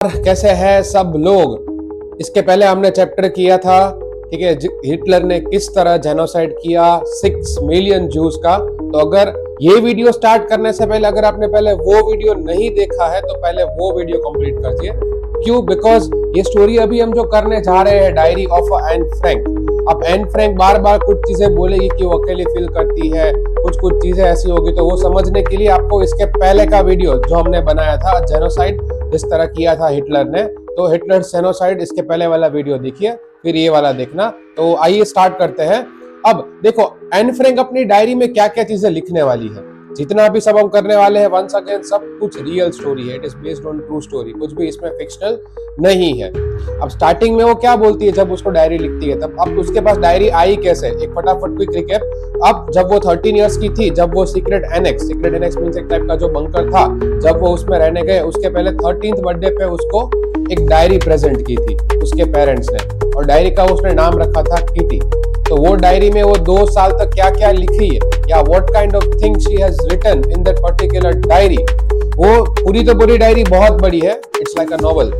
कैसे हैं सब लोग। इसके पहले हमने चैप्टर किया था, ठीक है, हिटलर ने किस तरह जेनोसाइड किया 6 मिलियन जूस का। तो अगर ये वीडियो स्टार्ट करने से पहले अगर आपने पहले वो वीडियो नहीं देखा है तो पहले वो वीडियो कंप्लीट कर दिए। क्यों? बिकॉज ये स्टोरी अभी हम जो करने जा रहे हैं, डायरी ऑफ एन फ्रैंक। अब एन फ्रैंक बार बार कुछ चीजें बोलेगी कि वो अकेली फील करती है, कुछ चीजें ऐसी होगी, तो वो समझने के लिए आपको इसके पहले का वीडियो जो हमने बनाया था जेनोसाइड जिस तरह किया था हिटलर ने, तो हिटलर जेनोसाइड इसके पहले वाला वीडियो देखिए, फिर ये वाला देखना। तो आइए स्टार्ट करते हैं। अब देखो एन फ्रैंक अपनी डायरी में क्या क्या चीजें लिखने वाली है। जितना भी सब हम करने वाले हैं, वंस अगेन सब कुछ रियल स्टोरी है, it is based on true story, कुछ भी इसमें फिक्शनल नहीं है। अब स्टार्टिंग में वो क्या बोलती है जब उसको डायरी लिखती है, तब अब उसके पास डायरी आई कैसे, एक फटाफट क्विक रिकैप। अब जब वो 13 इयर्स की थी, जब वो सीक्रेट एनेक्स मींस एक टाइप का जो बंकर था, जब वो उसमें रहने गए, उसके पहले 13th बर्थडे पे उसको एक डायरी प्रेजेंट की थी उसके पेरेंट्स ने, और डायरी का उसने नाम रखा था किटी। तो वो डायरी में वो 2 साल तक क्या क्या लिखी है, या what kind of thing she has written in that particular diary, वो पूरी तो पूरी डायरी बहुत बड़ी है, इट्स लाइक अ नॉवल।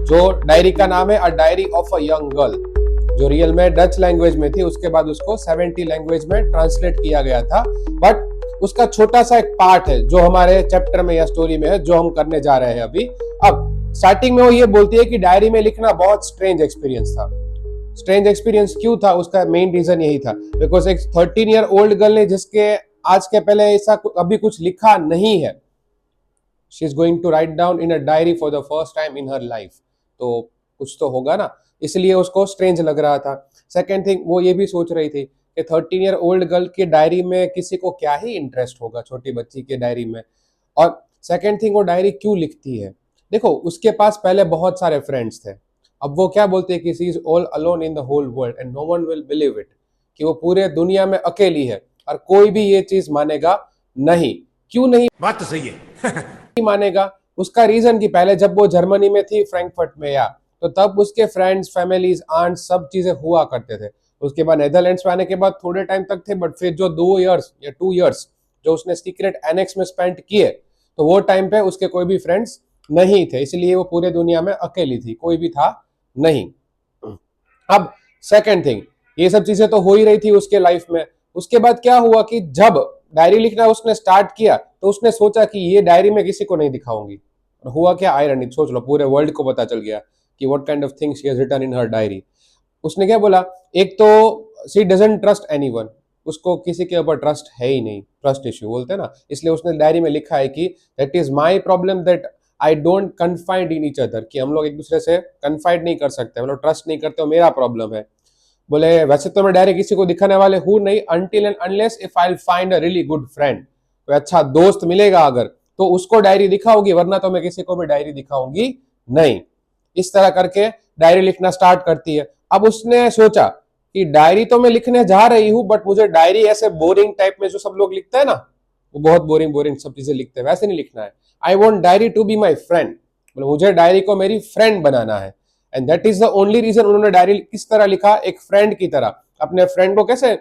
जो डायरी का नाम है a diary of a young girl, जो रियल में डच लैंग्वेज में थी, उसके बाद उसको 70 लैंग्वेज में ट्रांसलेट किया गया था। बट उसका छोटा सा एक पार्ट है जो हमारे चैप्टर में या स्टोरी में है, जो हम करने जा रहे हैं अभी। अब स्टार्टिंग में वो ये बोलती है कि डायरी में लिखना बहुत स्ट्रेंज एक्सपीरियंस था। स्ट्रेंज एक्सपीरियंस क्यों था? उसका मेन रीजन यही था, बिकॉज एक 13 ईयर ओल्ड गर्ल ने, जिसके आज के पहले ऐसा अभी कुछ लिखा नहीं है, she is going to write down in a diary for the first time in her life, तो कुछ तो होगा ना, इसलिए उसको स्ट्रेंज लग रहा था। सेकेंड थिंग, वो ये भी सोच रही थी कि 13 ईयर ओल्ड गर्ल की डायरी में किसी को क्या ही इंटरेस्ट होगा, छोटी बच्ची की डायरी में। और सेकेंड थिंग, वो डायरी क्यों लिखती है? देखो उसके पास पहले बहुत सारे फ्रेंड्स थे। अब वो क्या बोलते हैं कि she is all alone in the whole world and no one will believe it, कि वो पूरे दुनिया में अकेली है, और कोई भी ये चीज मानेगा नहीं। क्यों नहीं बात तो सही है। मानेगा? उसका रीजन कि पहले जब वो जर्मनी में थी, फ्रैंकफर्ट में, या तो तब उसके फ्रेंड्स, फैमिलीज, आंट, सब चीजें हुआ करते थे। उसके बाद नेदरलैंड्स में आने के बाद थोड़े टाइम तक थे, बट फिर जो 2 इयर्स जो उसने सीक्रेट एनेक्स में स्पेंड किए, तो वो टाइम पे उसके कोई भी फ्रेंड्स नहीं थे, इसलिए वो पूरे दुनिया में अकेली थी, कोई भी था नहीं। अब सेकेंड थिंग, ये सब चीजें तो हो ही रही थी उसके लाइफ में। उसके बाद क्या हुआ कि जब डायरी लिखना उसने स्टार्ट किया, तो उसने सोचा कि ये डायरी में किसी को नहीं दिखाऊंगी। और हुआ क्या आयरनिक, सोच लो, पूरे वर्ल्ड को पता चल गया कि what kind of things she has written in her diary. उसने क्या बोला, एक तो शी डजंट ट्रस्ट एनीवन, उसको किसी के ऊपर ट्रस्ट है ही नहीं, ट्रस्ट इश्यू बोलते हैं ना, इसलिए उसने डायरी में लिखा है कि that is my problem that I don't confide in each other, कि हम लोग एक दूसरे से कन्फाइड नहीं कर सकते, हम लोग ट्रस्ट नहीं करते, मेरा प्रॉब्लम है। बोले वैसे तो मैं डायरी किसी को दिखाने वाले हूं नहीं, until and unless if I find a really good friend, कोई अच्छा दोस्त मिलेगा अगर, तो उसको डायरी दिखाऊंगी, वरना तो मैं किसी को भी डायरी दिखाऊंगी नहीं। इस तरह करके डायरी लिखना स्टार्ट करती है। अब उसने सोचा कि डायरी तो मैं लिखने जा रही हूँ, बट मुझे डायरी ऐसे बोरिंग टाइप में जो सब लोग लिखते हैं ना, वो बहुत बोरिंग बोरिंग सब चीजें लिखते हैं, वैसे नहीं लिखना है। I want diary to be my friend, मुझे डायरी को मेरी फ्रेंड बनाना है। And that is the only reason उन्होंने डायरी किस तरह लिखा, एक फ्रेंड की तरह। अपने फ्रेंड को कैसे,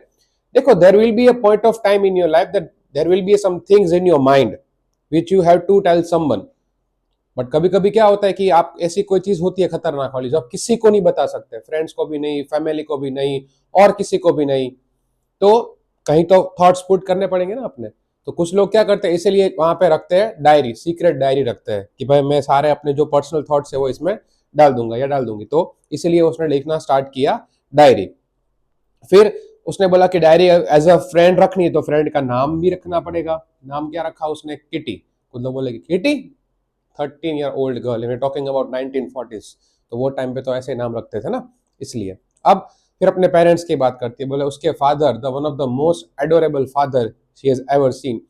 देखो there will be a point of time in your life that there will be some things in your mind which you have to tell someone. But कभी कभी क्या होता है कि आप ऐसी कोई चीज होती है खतरनाक वाली, जो आप किसी को नहीं बता सकते, फ्रेंड्स को भी नहीं, फैमिली को भी नहीं, और किसी को भी नहीं, तो कहीं तो थॉट्स पुट करने पड़ेंगे ना अपने। तो कुछ लोग क्या करते हैं, इसीलिए वहां पे रखते हैं डायरी, सीक्रेट डायरी रखते हैं कि भाई मैं सारे अपने जो पर्सनल थॉट्स है वो इसमें डाल दूंगा या डाल दूंगी। तो इसीलिए उसने लिखना स्टार्ट किया डायरी। फिर उसने बोला कि डायरी एज अ फ्रेंड रखनी है, तो फ्रेंड का नाम भी रखना पड़ेगा। नाम क्या रखा उसने? किटी। कुछ लोग बोले kitty, 13 year old girl, talking about 1940s, तो वो टाइम पे तो ऐसे नाम रखते थे ना, इसलिए। अब फिर अपने पेरेंट्स की बात करती है, बोले उसके father, the one of the most adorable father she has ever seen.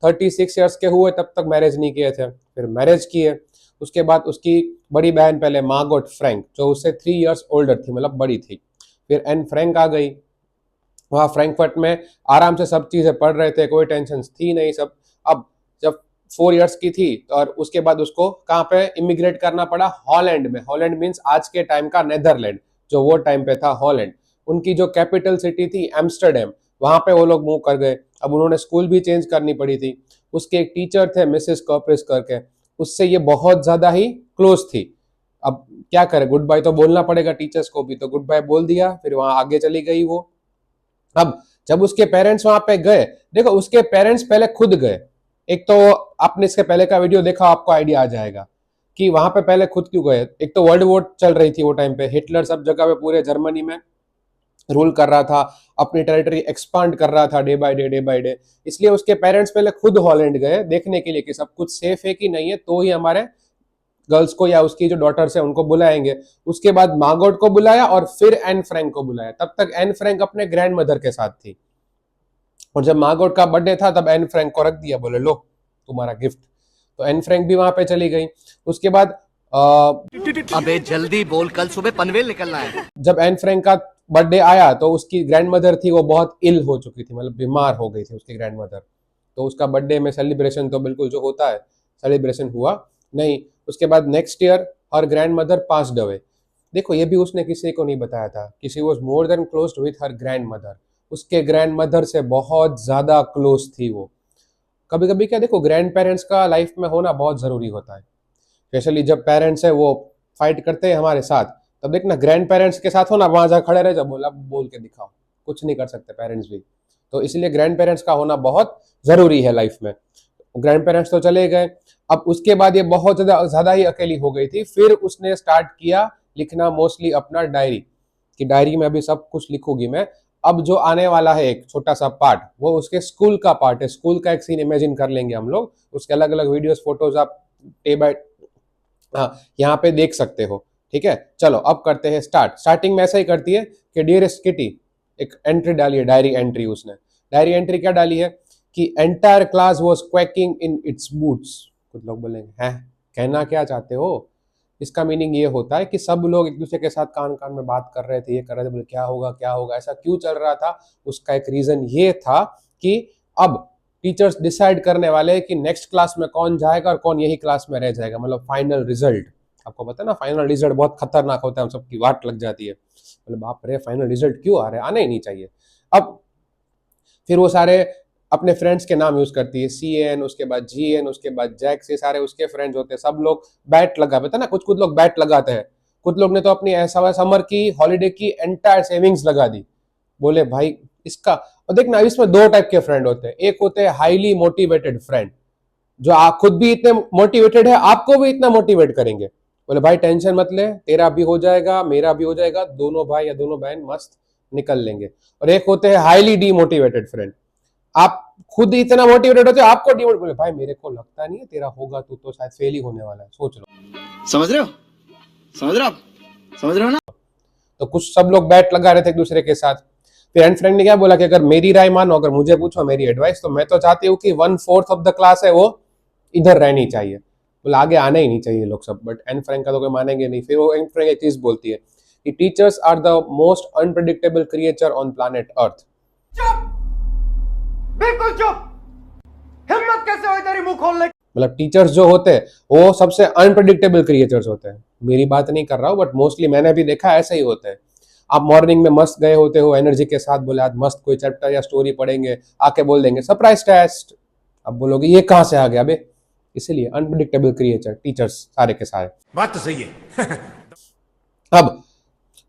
36 years के हुए तब तक मैरिज नहीं किए थे, फिर मैरिज किए। उसके बाद उसकी बड़ी बहन पहले मार्गोट फ्रैंक, जो उससे 3 इयर्स ओल्डर थी, मतलब बड़ी थी। फिर एन फ्रैंक आ गई, वहां फ्रैंकफर्ट में आराम से सब चीजें पढ़ रहे थे, कोई टेंशन थी नहीं सब। अब जब 4 इयर्स की थी, तो और उसके बाद उसको कहाँ पे इमिग्रेट करना पड़ा? हॉलैंड में। हॉलैंड मीन्स आज के टाइम का नेदरलैंड, जो वो टाइम पे था हॉलैंड। उनकी जो कैपिटल सिटी थी एम्स्टरडेम, वहां पे वो लोग मूव कर गए। अब उन्होंने स्कूल भी चेंज करनी पड़ी थी। उसके एक टीचर थे मिसेस कॉपरिस करके, उससे ये बहुत ज्यादा ही क्लोज थी। अब क्या करे, गुड बाय तो बोलना पड़ेगा टीचर्स को भी, तो गुड बाय बोल दिया, फिर वहां आगे चली गई वो। अब जब उसके पेरेंट्स वहां पे गए, देखो उसके पेरेंट्स पहले खुद गए। एक तो आपने इसके पहले का वीडियो देखा, आपको आइडिया आ जाएगा कि वहां पे पहले खुद क्यों गए। एक तो वर्ल्ड वॉर चल रही थी वो टाइम पे, हिटलर सब जगह पे पूरे जर्मनी में रूल कर रहा था, अपनी टेरिटरी एक्सपांड कर रहा था डे बाय डे। इसलिए उसके पेरेंट्स पहले खुद हॉलैंड गए देखने के लिए कि सब कुछ सेफ है कि नहीं है, तो ही हमारे गर्ल्स को या उसकी जो डॉटर्स है उनको बुलाएंगे। उसके बाद मार्गोट को बुलाया और फिर एन फ्रैंक को बुलाया। तब तक एन फ्रैंक अपने ग्रैंड मदर के साथ थी, और जब मार्गोट का बर्थडे था तब एन फ्रैंक को रख दिया, बोले लो तुम्हारा गिफ्ट। तो एन फ्रैंक भी वहां पे चली गई। उसके बाद अबे जल्दी बोल, कल सुबह पनवेल निकलना है। जब एन फ्रैंक का बर्थडे आया तो उसकी ग्रैंड मदर थी वो बहुत इल हो चुकी थी, मतलब बीमार हो गई थी उसकी ग्रैंड मदर। तो उसका बर्थडे में सेलिब्रेशन तो बिल्कुल जो होता है सेलिब्रेशन हुआ नहीं। उसके बाद नेक्स्ट ईयर हर ग्रैंड मदर पास्ड अवे। देखो ये भी उसने किसी को नहीं बताया था कि she was more than close with her grand mother. उसके ग्रैंड मदर से बहुत ज्यादा क्लोज थी वो। कभी कभी क्या, देखो ग्रैंड पेरेंट्स का लाइफ में होना बहुत जरूरी होता है, स्पेशली जब पेरेंट्स है वो फाइट करते हैं हमारे साथ, तब देखना ग्रैंड पेरेंट्स के साथ हो ना, वहां जा खड़े रहे, जब बोला बोल के दिखाओ, कुछ नहीं कर सकते पेरेंट्स भी। तो इसलिए ग्रैंड पेरेंट्स का होना बहुत जरूरी है लाइफ में। ग्रैंड पेरेंट्स तो चले गए। अब उसके बाद ये बहुत ज्यादा ही अकेली हो गई थी। फिर उसने स्टार्ट किया लिखना मोस्टली अपना डायरी, कि डायरी में अभी सब कुछ लिखूंगी मैं। अब जो आने वाला है एक छोटा सा पार्ट, वो उसके स्कूल का पार्ट है। स्कूल का एक सीन इमेजिन कर लेंगे हम लोग, उसके अलग अलग वीडियोस फोटोज आप डे बाय यहाँ पे देख सकते हो। ठीक है, चलो अब करते हैं स्टार्ट। स्टार्टिंग में ऐसा ही करती है कि डियरेस्ट किटी, एक एंट्री डाली है, डायरी एंट्री। उसने डायरी एंट्री क्या डाली है कि entire class was quacking in its boots. कुछ लोग बोलेंगे हैं कहना क्या चाहते हो, इसका मीनिंग ये होता है कि सब लोग एक दूसरे के साथ कान कान में बात कर रहे थे, ये कर रहे थे, बोले क्या होगा क्या होगा, ऐसा क्यों चल रहा था। उसका एक रीजन ये था कि अब टीचर्स डिसाइड करने वाले हैं कि नेक्स्ट क्लास में कौन जाएगा और कौन यही क्लास में रह जाएगा, मतलब फाइनल रिजल्ट। आपको पता है ना फाइनल रिजल्ट बहुत खतरनाक होता है, हम सबकी वाट लग जाती है, बोले बाप रे फाइनल रिजल्ट क्यों आ रहा है, आना ही नहीं चाहिए। अब फिर वो सारे अपने फ्रेंड्स के नाम यूज करती है, CN, उसके बाद GN, उसके बाद जैक्स, ये सारे उसके फ्रेंड्स होते हैं। सब लोग बैट लगा, पता ना कुछ कुछ लोग बैट लगाते हैं, कुछ लोग ने तो अपनी ऐसा समर की हॉलीडे की एंटायर सेविंग्स लगा दी। बोले भाई इसका, और देखना इसमें दो टाइप के फ्रेंड होते हैं। एक होते हैं हाईली मोटिवेटेड फ्रेंड, जो आप खुद भी इतने मोटिवेटेड है आपको भी इतना मोटिवेट करेंगे, बोले भाई टेंशन मत ले, तेरा भी हो जाएगा मेरा भी हो जाएगा, दोनों भाई या दोनों बहन मस्त निकल लेंगे। और एक होते हैं हाईली डीमोटिवेटेड फ्रेंड, आप खुद इतना मोटिवेटेड होते हो आपको डीमोटिवेट, बोले भाई मेरे को लगता नहीं है तेरा होगा, तू तो शायद फेल ही होने वाला है, सोच लो। समझ रहे हो, समझ रहे हो आप, समझ रहे हो ना। तो कुछ सब लोग बैट लगा रहे थे एक दूसरे के साथ। फिर एंड फ्रैंक ने क्या बोला कि अगर मेरी राय मानो, अगर मुझे पूछो मेरी एडवाइस, तो मैं तो चाहती हूँ कि 1/4 ऑफ द क्लास है वो इधर रहनी चाहिए, बोला आगे आना ही नहीं चाहिए लोग सब। बट एन फ्रैंक का तो कोई मानेंगे नहीं। फिर वो एन फ्रैंक एक चीज बोलती है कि teachers are the most unpredictable creature on planet earth. चुप, बिल्कुल चुप। हिम्मत कैसे हुई तेरी मुंह खोलने की? मतलब टीचर्स जो होते हैं वो सबसे अनप्रेडिक्टेबल क्रिएचर्स होते हैं। मेरी बात नहीं कर रहा हूँ, बट मोस्टली मैंने भी देखा ऐसा ही होता है। आप मॉर्निंग में मस्त गए होते हो एनर्जी के साथ, बोले आज मस्त कोई चैप्टर या स्टोरी पढ़ेंगे, आके बोल देंगे सरप्राइज टेस्ट, अब बोलोगे ये कहां से आ गया बे। इसीलिए अनप्रेडिक्टेबल क्रिएचर टीचर्स सारे के सारे। बात तो सही है। अब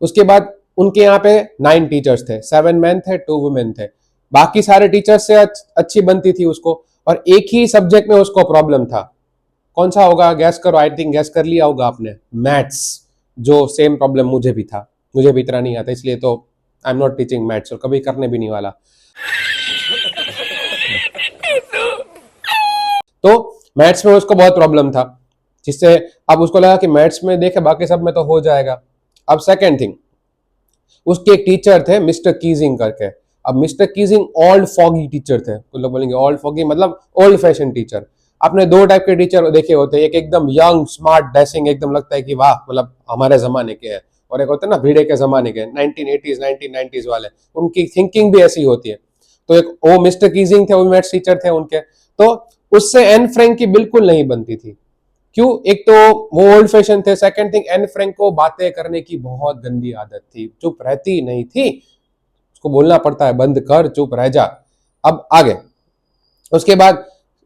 उसके बाद उनके यहाँ पे 9 टीचर्स थे, 7 मैन थे 2 वुमेन थे। बाकी सारे टीचर्स से अच्छी बनती थी उसको, और एक ही सब्जेक्ट में उसको प्रॉब्लम था। कौन सा होगा गैस करो, आई थिंक गैस कर लिया होगा आपने, मैथ्स। जो सेम प्रॉब्लम मुझे भी था, मुझे भी इतना नहीं आता, इसलिए तो I am not teaching maths और कभी करने भी नहीं वाला। तो मैथ्स में उसको बहुत प्रॉब्लम था, जिससे अब उसको लगा कि मैथ्स में देखे बाकी सब में तो हो जाएगा। अब सेकेंड थिंग, उसके एक टीचर थे मिस्टर कीजिंग करके। अब mister Keesing old foggy teacher थे, तो लोग बोलेंगे ओल्ड फॉगी मतलब ओल्ड फैशन टीचर। आपने दो टाइप के टीचर देखे होते हैं, एक एकदम यंग स्मार्ट डैशिंग, एकदम लगता है कि वाह मतलब हमारे जमाने के हैं, और एक होते हैं ना भिड़े के जमाने के 1980s 1990s वाले, उनकी थिंकिंग भी ऐसी होती है। तो एक वो मिस्टर कीजिंग थे, वो मैथ्स टीचर थे उनके। तो उससे एन फ्रैंक की बिल्कुल नहीं बनती थी। क्यों? एक तो वो ओल्ड फैशन थे, सेकंड थिंग एन फ्रैंक को बातें करने की बहुत गंदी आदत थी, चुप रहती नहीं थी, उसको बोलना पड़ता है बंद कर चुप रह जा। अब आगे उसके बाद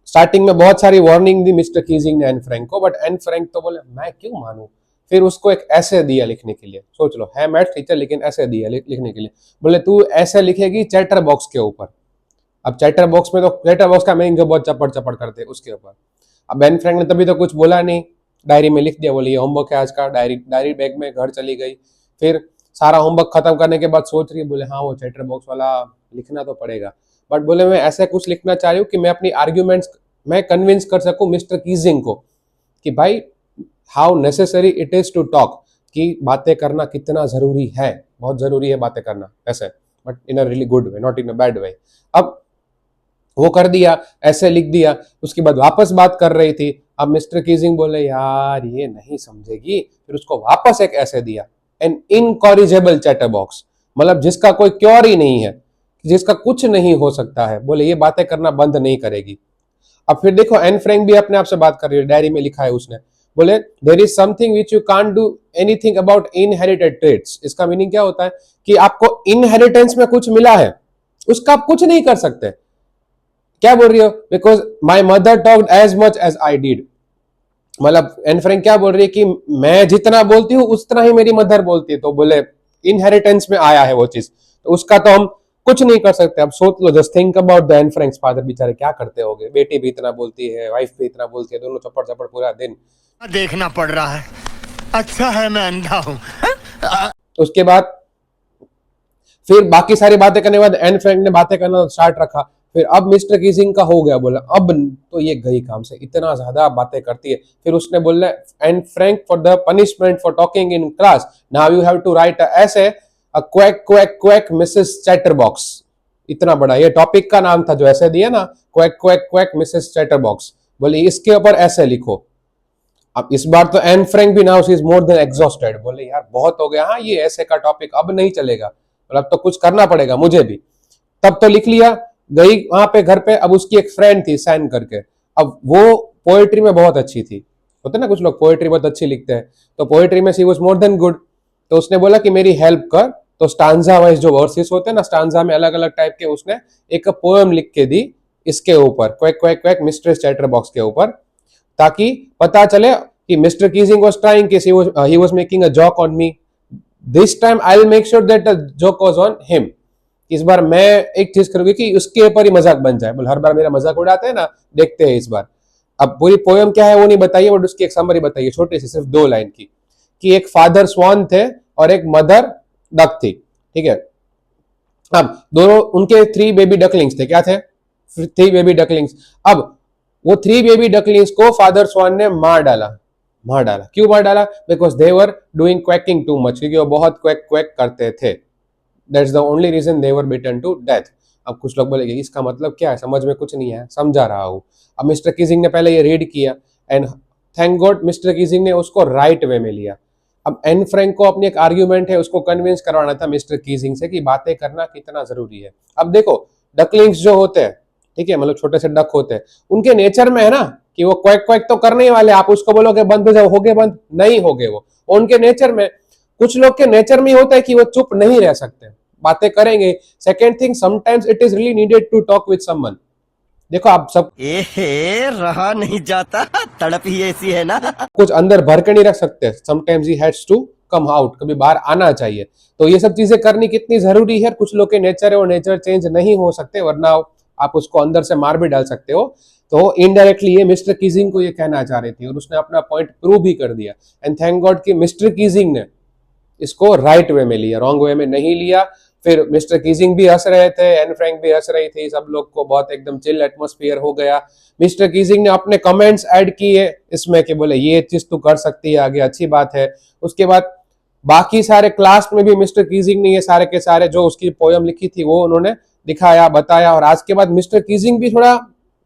स्टार्टिंग में बहुत सारी वार्निंग दी मिस्टर कीजिंग ने एन फ्रैंक को, बट एन फ्रैंक तो बोले मैं क्यों मानूं, फिर उसको एक ऐसे दिया लिखने के लिए, सोच लो है मैथ टीचर लेकिन ऐसे दिया लिखने के लिए, बोले तू ऐसे लिखेगी चैटर बॉक्स के ऊपर। अब चैटर बॉक्स में तो चैटर बॉक्स का मीनिंग जो बहुत चपड़ चपड़ करते हैं उसके ऊपर। अब एन फ्रैंक ने तभी तो कुछ बोला नहीं, डायरी में लिख दिया, बोले ये होमवर्क है आज का, डायरी बैग में घर चली गई। फिर सारा होमवर्क खत्म करने के बाद सोच रही है, बोले हाँ वो चैटर बॉक्स वाला लिखना तो पड़ेगा, बट बोले मैं ऐसे कुछ लिखना चाह रही हूँ कि मैं अपनी आर्ग्यूमेंट्स मैं कन्विंस कर सकूं मिस्टर कीजिंग को कि भाई how necessary it is to talk, कि बातें करना कितना जरूरी है, बहुत जरूरी है बातें करना ऐसे, but in a really good way, not in a bad way. अब वो कर दिया, ऐसे लिख दिया, उसके बाद वापस बात कर रही थी। अब मिस्टर कीजिंग बोले यार ये नहीं समझेगी, फिर उसको वापस एक ऐसे दिया, एन इनकॉरिजेबल चैटर बॉक्स, मतलब जिसका कोई क्योर ही नहीं है, जिसका कुछ नहीं हो सकता है, बोले ये बातें करना बंद नहीं करेगी। अब फिर देखो एन फ्रैंक भी अपने आप से बात कर रही है, डायरी में लिखा है उसने, बोले there is something which you can't do anything about inherited traits. इसका मीनिंग क्या होता है कि आपको इनहेरिटेंस में कुछ मिला है, उसका आप कुछ नहीं कर सकते। क्या बोल रही हो, because my mother talked as much as I did, मतलब एन फ्रैंक क्या बोल रही है कि मैं जितना बोलती हूँ उतना ही मेरी मदर बोलती है, तो बोले इनहेरिटेंस में आया है वो चीज, तो उसका तो हम कुछ नहीं कर सकते। अब सोच लो, just think about the Anne Frank's father, बेचारे क्या करते होंगे, बेटी भी इतना बोलती है, वाइफ भी इतना बोलती है, दोनों चपड़ चपड़ पूरा दिन देखना पड़ रहा है। अच्छा है मैं अंधा हूं। उसके बाद फिर बाकी सारी बातें करने के बाद एन फ्रैंक ने बातें करना स्टार्ट रखा। फिर अब मिस्टर कीजिंग का हो गया, बोला अब तो ये गई काम से, इतना ज्यादा बातें करती है। फिर उसने बोला Anne Frank for the punishment for talking in class now you have to write ऐसे a quack quack quack Mrs chatterbox. इतना बड़ा ये टॉपिक का नाम था जो ऐसे दिया ना, quack quack quack Mrs chatterbox, बोले इसके ऊपर ऐसे लिखो। अब इस बार तो एन फ्रैंक भी now she is more than exhausted, बोले यार बहुत हो गया, हाँ ये ऐसे का टॉपिक अब नहीं चलेगा, मतलब तो कुछ करना पड़ेगा मुझे भी। तब तो लिख लिया, गई वहां पे घर पे। अब उसकी एक फ्रेंड थी सैन करके, अब वो पोएट्री में बहुत अच्छी थी, होते ना कुछ लोग पोएट्री बहुत अच्छी लिखते हैं, तो पोएट्री में she was more than good. तो उसने बोला कि मेरी हेल्प कर, तो स्टांजा वाइज जो वर्सेस होते हैं ना, स्टांजा में अलग अलग टाइप के, उसने एक पोएम लिख के दी इसके ऊपर, quack quack quack mistress chatter box के ऊपर, ताकि पता चले कि मिस्टर कीजिंग वाज ट्राइंग कि he was making a joke on me, this time I will make sure that the joke was on him. इस बार मैं एक चीज करूंगी कि उसके ऊपर ही मजाक बन जाए, बोले हर बार मेरा मजाक उड़ाते हैं ना, देखते हैं इस बार। अब पूरी पोएम क्या है वो नहीं बताइए, बट उसकी एक समरी बताइए छोटी सी, सिर्फ 2 लाइन की, कि एक फादर स्वान थे और एक मदर डक थी, ठीक है। अब दोनों उनके 3 बेबी डकलिंग्स थे, क्या थे, 3 बेबी डकलिंग्स। अब वो 3 बेबी डकलिंग्स को फादर स्वान ने मार डाला। क्यों मार डाला, because they were doing quacking too much, क्योंकि वो बहुत क्वैक क्वैक करते थे, that's the only reason they were beaten to death. अब कुछ लोग बोलेंगे इसका मतलब क्या है, समझ में कुछ नहीं है, समझा रहा हूं। अब मिस्टर कीजिंग ने पहले ये रीड किया, and thank God mister Keesing ने उसको राइट वे में लिया। अब एन फ्रैंक को अपनी एक आर्ग्यूमेंट है, उसको कन्विंस करवाना था मिस्टर कीजिंग से कि बातें करना कितना जरूरी है। अब देखो डकलिंग्स जो होते हैं, ठीक है, मतलब छोटे से डक होते हैं, उनके नेचर में है ना कि वो क्वैक क्वैक तो करने ही वाले, आप उसको बोलोगे बंद हो जाओ, हो गए बंद, नहीं हो गए वो उनके नेचर में। कुछ लोग के नेचर में होता है कि वो चुप नहीं रह सकते, बातें करेंगे। Second thing, sometimes it is really needed to talk with someone. देखो आप सब रहा नहीं जाता, तड़प ही ऐसी है ना। कुछ अंदर भर के नहीं रख सकते, sometimes he has to come out, कभी बाहर आना चाहिए। तो ये सब चीजें करनी कितनी जरूरी है। कुछ लोग के नेचर है वो नेचर चेंज नहीं हो सकते, वरना आप उसको अंदर से मार भी डाल सकते हो। तो इनडायरेक्टली ये मिस्टर कीजिंग को ये कहना चाह रही थी, और उसने अपना पॉइंट प्रूव भी कर दिया। एंड थैंक गॉड कि मिस्टर कीजिंग ने इसको राइट वे में लिया, रॉन्ग वे में नहीं लिया। फिर मिस्टर कीजिंग भी हंस रहे थे, एन फ्रैंक भी हंस रही थी, सब लोग को बहुत एकदम चिल एटमॉस्फेयर हो गया। मिस्टर कीजिंग ने अपने कमेंट्स ऐड किए इसमें कि बोले ये चीज तू कर सकती है आगे, अच्छी बात है। उसके बाद बाकी सारे क्लास में भी मिस्टर कीजिंग ने ये सारे के सारे जो उसकी पोयम लिखी थी वो उन्होंने दिखाया, बताया। और आज के बाद मिस्टर कीजिंग भी थोड़ा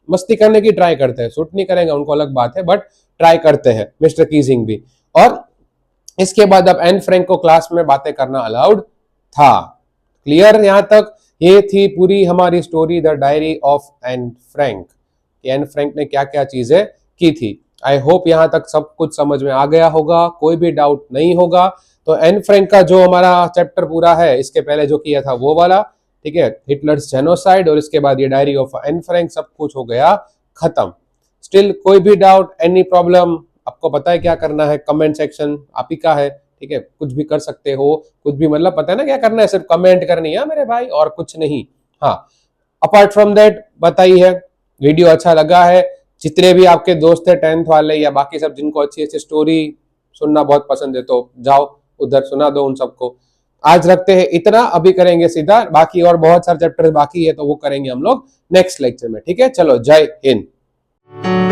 मस्ती करने की ट्राई करते हैं, शूट नहीं करेंगे उनको अलग बात है, बट ट्राई करते हैं मिस्टर कीजिंग भी। और इसके बाद अब एन फ्रैंक को क्लास में बातें करना अलाउड था। क्लियर यहां तक। ये थी पूरी हमारी story, the diary of Anne Frank. Anne Frank ने क्या क्या चीजें की थी। आई होप यहां तक सब कुछ समझ में आ गया होगा, कोई भी डाउट नहीं होगा। तो एन फ्रैंक का जो हमारा चैप्टर पूरा है, इसके पहले जो किया था वो वाला, ठीक है, हिटलर्स जेनोसाइड, और इसके बाद ये डायरी ऑफ एन फ्रैंक, सब कुछ हो गया खत्म। स्टिल कोई भी डाउट, एनी प्रॉब्लम, आपको पता है क्या करना है, कमेंट सेक्शन आप ही का है, ठीक है, कुछ भी कर सकते हो, कुछ भी मतलब पता है ना क्या करना है, सिर्फ कमेंट करनी है मेरे भाई, और कुछ नहीं। हाँ, अपार्ट फ्रॉम दैट बताइए वीडियो अच्छा लगा है, जितने भी आपके दोस्त है 10th वाले या बाकी सब जिनको अच्छी अच्छी स्टोरी सुनना बहुत पसंद है, तो जाओ उधर सुना दो उन सबको। आज रखते हैं इतना, अभी करेंगे सीधा, बाकी और बहुत सारे चैप्टर बाकी है तो वो करेंगे हम लोग नेक्स्ट लेक्चर में, ठीक है। चलो, जय हिंद।